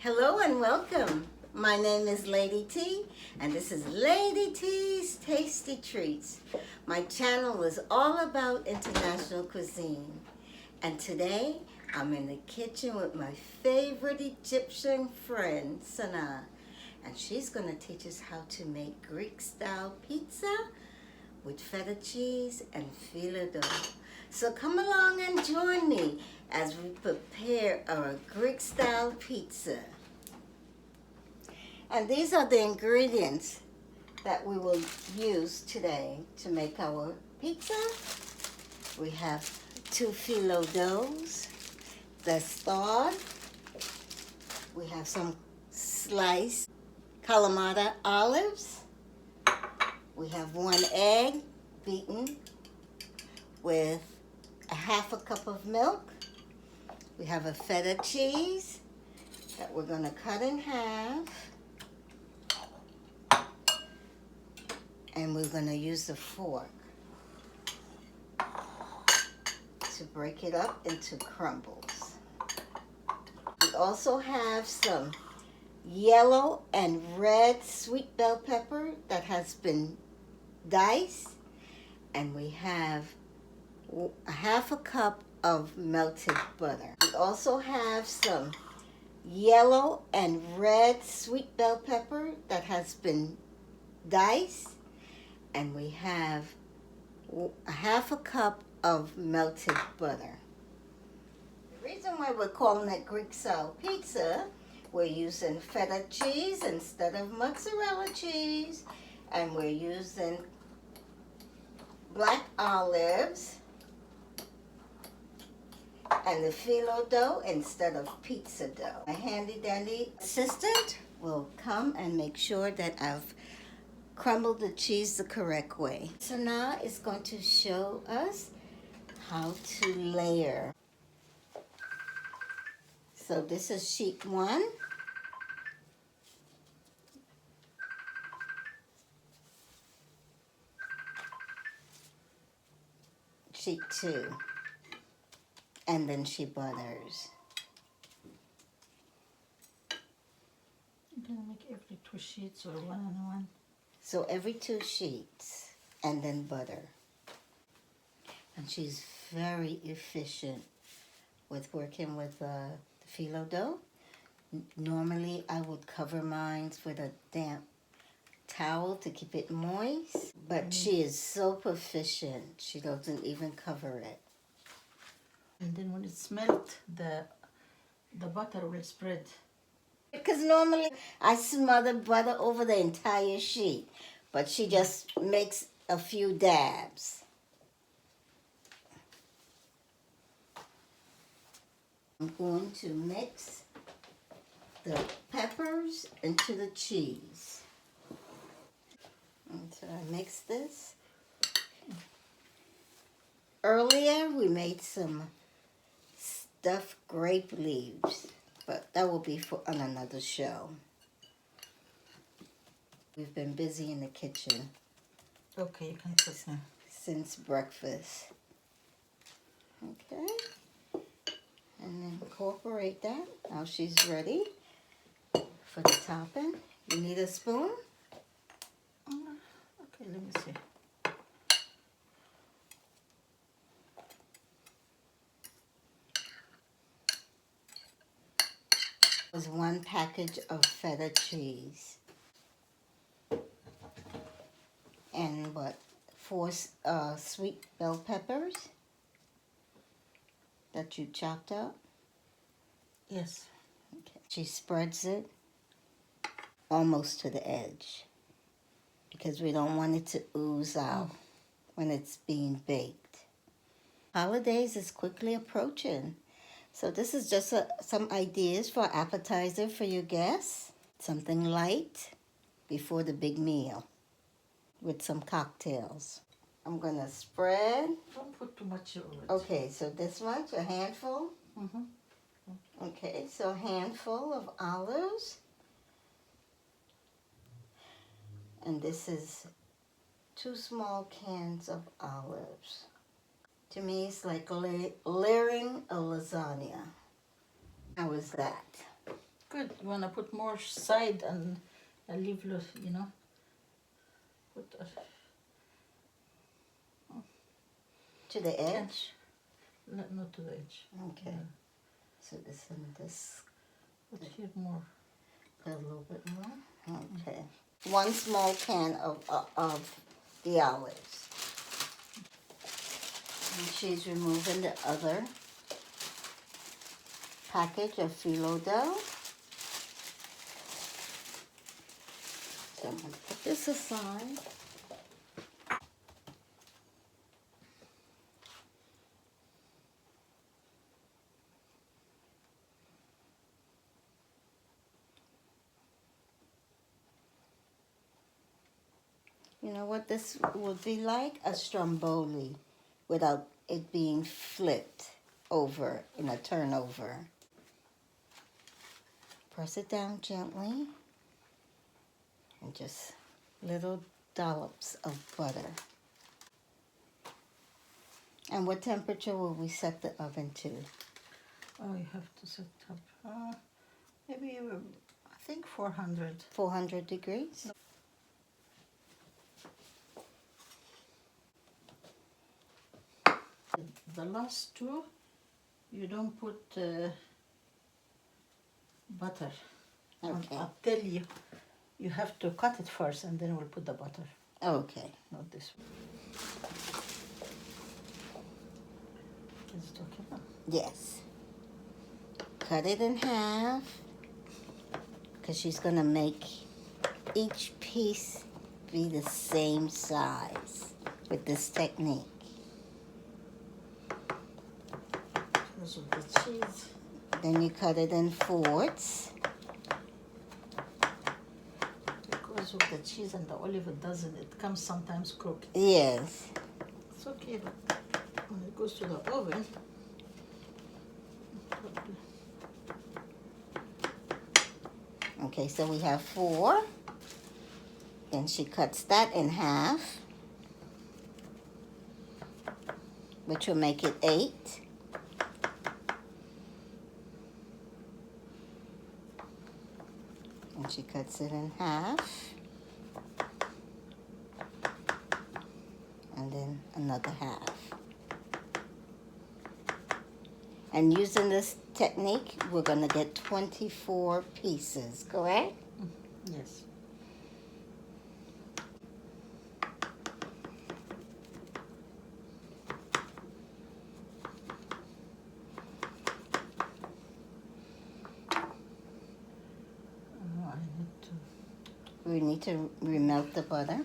Hello and welcome. My name is Lady T, and this is Lady T's Tasty Treats. My channel is all about international cuisine. And today, I'm in the kitchen with my favorite Egyptian friend, Sana. And she's going to teach us how to make Greek-style pizza with feta cheese and phyllo dough. So come along and join me as we prepare our Greek-style pizza. And these are the ingredients that we will use today to make our pizza. We have 2 phyllo doughs, the thawed. We have some sliced Kalamata olives. We have 1 egg beaten with a 1/2 cup of milk. We have a feta cheese that we're going to cut in half. And we're going to use the fork to break it up into crumbles. We also have some yellow and red sweet bell pepper that has been diced. And we have a 1/2 cup of melted butter. We also have some yellow and red sweet bell pepper that has been diced. And we have a 1/2 cup of melted butter. The reason why we're calling it Greek-style pizza, we're using feta cheese instead of mozzarella cheese. And we're using black olives and the phyllo dough instead of pizza dough. My handy-dandy assistant will come and make sure that I've crumbled the cheese the correct way. So now it's going to show us how to layer. So this is sheet 1. Sheet 2. And then she butters. I'm gonna make every 2 sheets or 1 and 1. So every 2 sheets, and then butter. And she's very efficient with working with the phyllo dough. Normally, I would cover mine with a damp towel to keep it moist, but she is so proficient, she doesn't even cover it. And then when it's melt, the butter will spread. Because normally I smother butter over the entire sheet, but she just makes a few dabs. I'm going to mix the peppers into the cheese. And so I mix this. Earlier we made some stuffed grape leaves, but that will be on another show. We've been busy in the kitchen. Okay, you can put now. Since breakfast. Okay. And then incorporate that. Now she's ready for the topping. You need a spoon? Okay, let me see. Was 1 package of feta cheese. And 4 sweet bell peppers that you chopped up. Yes. Okay. She spreads it almost to the edge because we don't want it to ooze out when it's being baked. Holidays is quickly approaching. So this is just some ideas for appetizer for your guests. Something light before the big meal with some cocktails. I'm going to spread. Don't put too much of it. Okay, so this much, a handful. Okay, so a handful of olives. And this is 2 small cans of olives. To me, it's like layering a lasagna. How is that? good. You wanna put more side and leave loose, you know. Put To the edge? not to the edge. Okay. Yeah. So this and this. Put here more. A little bit more? Okay. 1 small can of the olives. And she's removing the other package of phyllo dough. So I'm going to put this aside. You know what this would be like? A stromboli without it being flipped over in a turnover. Press it down gently and just little dollops of butter. And what temperature will we set the oven to? Oh, you have to set up. Maybe I think 400. 400 degrees? The last two, you don't put butter. Okay. I'll tell you, you have to cut it first and then we'll put the butter. Okay. Not this one. Is it okay now? Yes. Cut it in half because she's going to make each piece be the same size with this technique. Because of the cheese. Then you cut it in fourths. Because of the cheese and the olive, it comes sometimes crooked. Yes. It's okay, but when it goes to the oven, Okay, so we have 4. Then she cuts that in half, which will make it 8. And she cuts it in half. And then another half. And using this technique, we're going to get 24 pieces, correct? yes. We need to remelt the butter.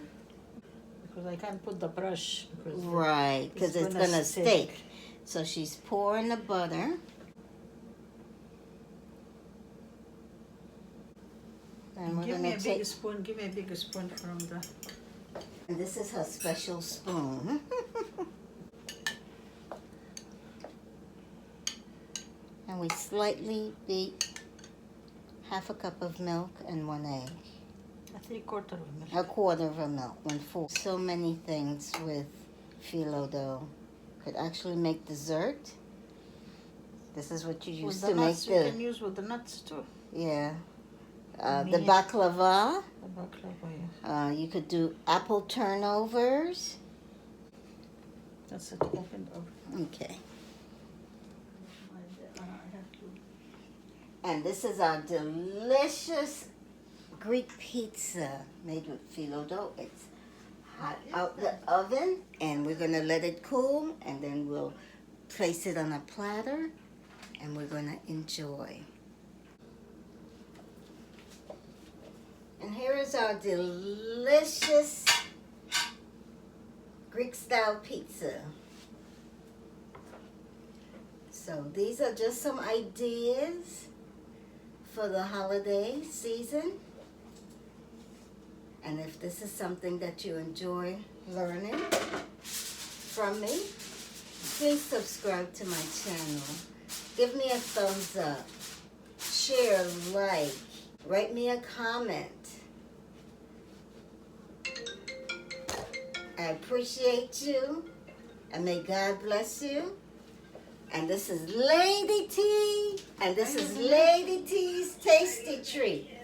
Because I can't put the brush. Because Right, because it's going to stick. So she's pouring the butter. And we're Give me going a to big take... spoon. Give me a big spoon from the... And this is her special spoon. And we slightly beat 1/2 cup of milk and 1 egg. 3/4 of milk. 1/4 of a milk, 1/4. So many things with phyllo dough. Could actually make dessert. This is what you used to make You can use with the nuts too. Yeah. The baklava. The baklava, yeah. You could do apple turnovers. That's it, opened up. Okay. And this is our delicious Greek pizza made with phyllo dough. It's hot out the oven, and we're going to let it cool, and then we'll place it on a platter, and we're going to enjoy. And here is our delicious Greek-style pizza. So these are just some ideas for the holiday season. And if this is something that you enjoy learning from me, please subscribe to my channel. Give me a thumbs up. Share, like, write me a comment. I appreciate you, and may God bless you. And this is Lady T. And this is Lady T's Tasty Treat.